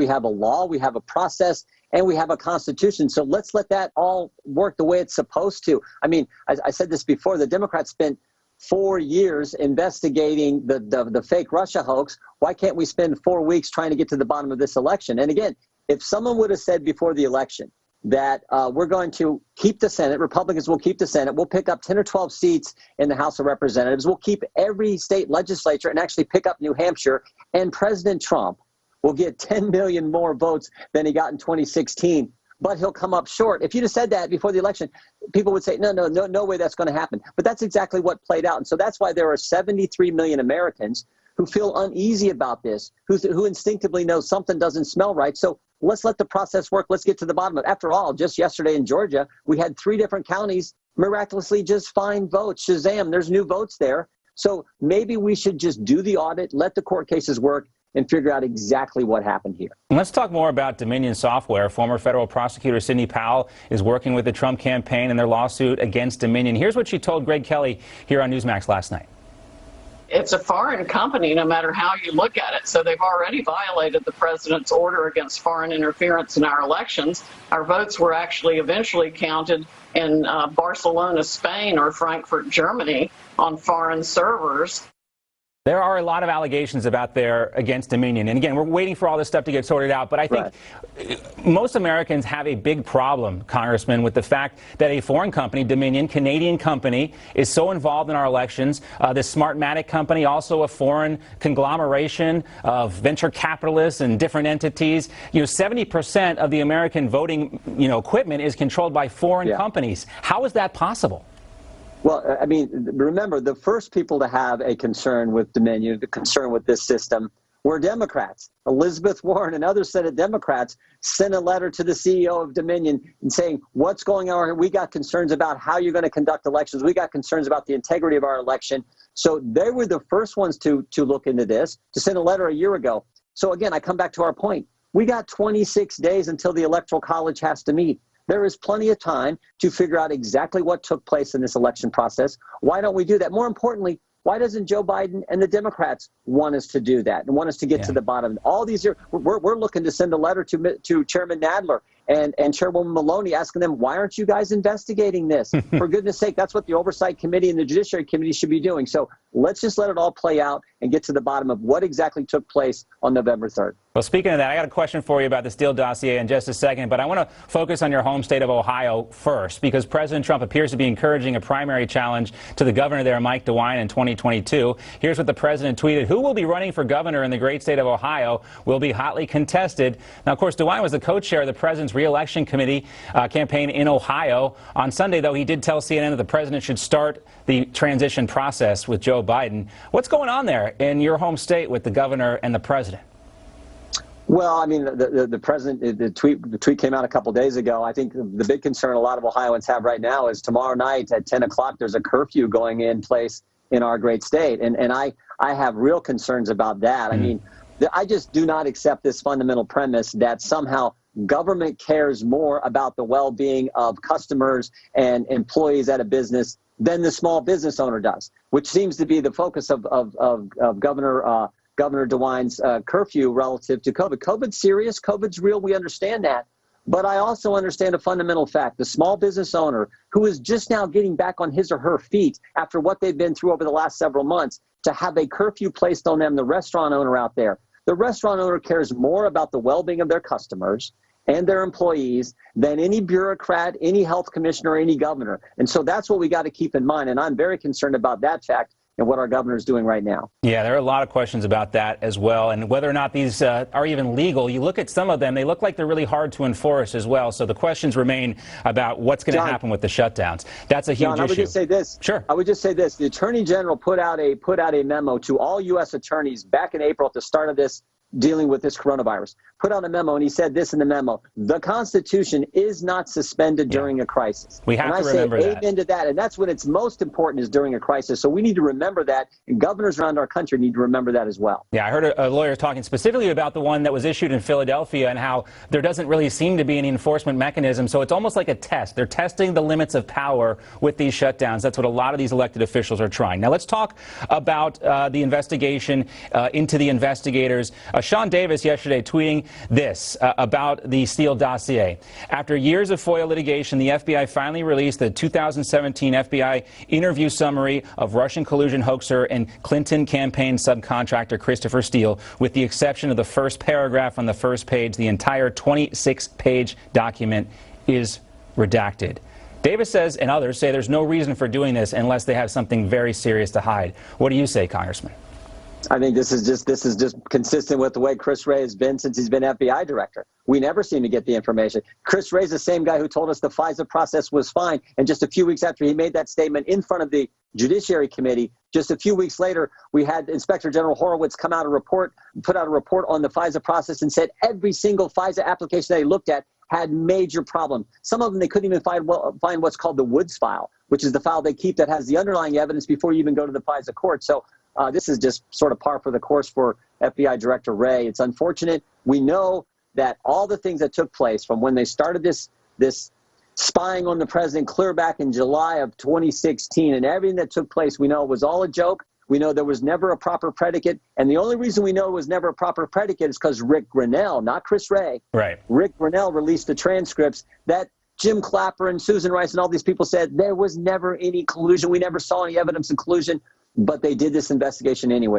We have a law, we have a process, and we have a constitution. So let's let that all work the way it's supposed to. I mean, I said this before, the Democrats spent 4 years investigating the fake Russia hoax. Why can't we spend 4 weeks trying to get to the bottom of this election? And again, if someone would have said before the election that we're going to keep the Senate, Republicans will keep the Senate, we'll pick up 10 or 12 seats in the House of Representatives, we'll keep every state legislature and actually pick up New Hampshire, and President Trump will get 10 million more votes than he got in 2016, but he'll come up short. If you'd have said that before the election, people would say, no way that's going to happen. But that's exactly what played out. And so that's why there are 73 million Americans who feel uneasy about this, who instinctively know something doesn't smell right. So let's let the process work. Let's get to the bottom of it. After all, just yesterday in Georgia, we had 3 different counties miraculously just find votes. Shazam, there's new votes there. So maybe we should just do the audit, let the court cases work, and figure out exactly what happened here. Let's talk more about Dominion Software. Former federal prosecutor Sidney Powell is working with the Trump campaign in their lawsuit against Dominion. Here's what she told Greg Kelly here on Newsmax last night. It's a foreign company, no matter how you look at it. So they've already violated the president's order against foreign interference in our elections. Our votes were actually eventually counted in Barcelona, Spain, or Frankfurt, Germany, on foreign servers. There are a lot of allegations about there against Dominion. And again, we're waiting for all this stuff to get sorted out. But I think most Americans have a big problem, Congressman, with the fact that a foreign company, Dominion, Canadian company, is so involved in our elections. This Smartmatic company, also a foreign conglomeration of venture capitalists and different entities. 70% of the American voting, equipment is controlled by foreign companies. How is that possible? Well, I mean, remember, the first people to have a concern with Dominion, the concern with this system, were Democrats. Elizabeth Warren and other Senate Democrats sent a letter to the CEO of Dominion and saying, what's going on here? We got concerns about how you're going to conduct elections. We got concerns about the integrity of our election. So they were the first ones to look into this, to send a letter a year ago. So again, I come back to our point. We got 26 days until the Electoral College has to meet. There is plenty of time to figure out exactly what took place in this election process. Why don't we do that? More importantly, why doesn't Joe Biden and the Democrats want us to do that and want us to get to the bottom? All these years, we're looking to send a letter to Chairman Nadler and Chairwoman Maloney asking them, why aren't you guys investigating this? For goodness sake, that's what the Oversight Committee and the Judiciary Committee should be doing. So let's just let it all play out and get to the bottom of what exactly took place on November 3rd. Well, speaking of that, I got a question for you about the Steele dossier in just a second, but I want to focus on your home state of Ohio first, because President Trump appears to be encouraging a primary challenge to the governor there, Mike DeWine, in 2022. Here's what the president tweeted. Who will be running for governor in the great state of Ohio will be hotly contested. Now, of course, DeWine was the co-chair of the president's re-election committee campaign in Ohio. On Sunday, though, he did tell CNN that the president should start the transition process with Joe Biden. What's going on there in your home state with the governor and the president? Well, I mean, the president, the tweet came out a couple days ago. I think the big concern a lot of Ohioans have right now is tomorrow night at 10 o'clock, there's a curfew going in place in our great state. And I have real concerns about that. I mean, I just do not accept this fundamental premise that somehow government cares more about the well-being of customers and employees at a business than the small business owner does, which seems to be the focus of Governor DeWine's curfew relative to COVID. COVID's serious. COVID's real. We understand that. But I also understand a fundamental fact. The small business owner who is just now getting back on his or her feet after what they've been through over the last several months, to have a curfew placed on them, the restaurant owner out there. The restaurant owner cares more about the well-being of their customers and their employees than any bureaucrat, any health commissioner, any governor. And so that's what we got to keep in mind. And I'm very concerned about that fact and what our governor is doing right now. Yeah, there are a lot of questions about that as well, and whether or not these are even legal. You look at some of them, they look like they're really hard to enforce as well. So the questions remain about what's going to happen with the shutdowns. That's a huge issue. I would just say this. Sure. I would just say this. The Attorney General put out a memo to all U.S. attorneys back in April at the start of this dealing with this coronavirus, put out a memo, and he said this in the memo: the Constitution is not suspended during a crisis. We have to remember that. And I say amen to that, and that's when it's most important, is during a crisis. So we need to remember that, and governors around our country need to remember that as well. Yeah, I heard a lawyer talking specifically about the one that was issued in Philadelphia and how there doesn't really seem to be any enforcement mechanism. So it's almost like a test. They're testing the limits of power with these shutdowns. That's what a lot of these elected officials are trying. Now let's talk about the investigation into the investigators. Sean Davis yesterday tweeting this about the Steele dossier. After years of FOIA litigation, the FBI finally released the 2017 FBI interview summary of Russian collusion hoaxer and Clinton campaign subcontractor Christopher Steele. With the exception of the first paragraph on the first page, the entire 26-page document is redacted. Davis says, and others say, there's no reason for doing this unless they have something very serious to hide. What do you say, Congressman? I think this is just consistent with the way Chris Wray has been since he's been FBI director. We never seem to get the information. Chris Wray's the same guy who told us the FISA process was fine, and just a few weeks after he made that statement in front of the Judiciary Committee, just a few weeks later, we had Inspector General Horowitz put out a report on the FISA process and said every single FISA application they looked at had major problems. Some of them they couldn't even find what's called the Woods file, which is the file they keep that has the underlying evidence before you even go to the FISA court. So this is just sort of par for the course for FBI Director Wray. It's unfortunate. We know that all the things that took place from when they started this spying on the president clear back in July of 2016 and everything that took place, we know it was all a joke. We know there was never a proper predicate. And the only reason we know it was never a proper predicate is because Rick Grinnell, not Chris Wray, right. Rick Grinnell released the transcripts that Jim Clapper and Susan Rice and all these people said there was never any collusion. We never saw any evidence of collusion, but they did this investigation anyway.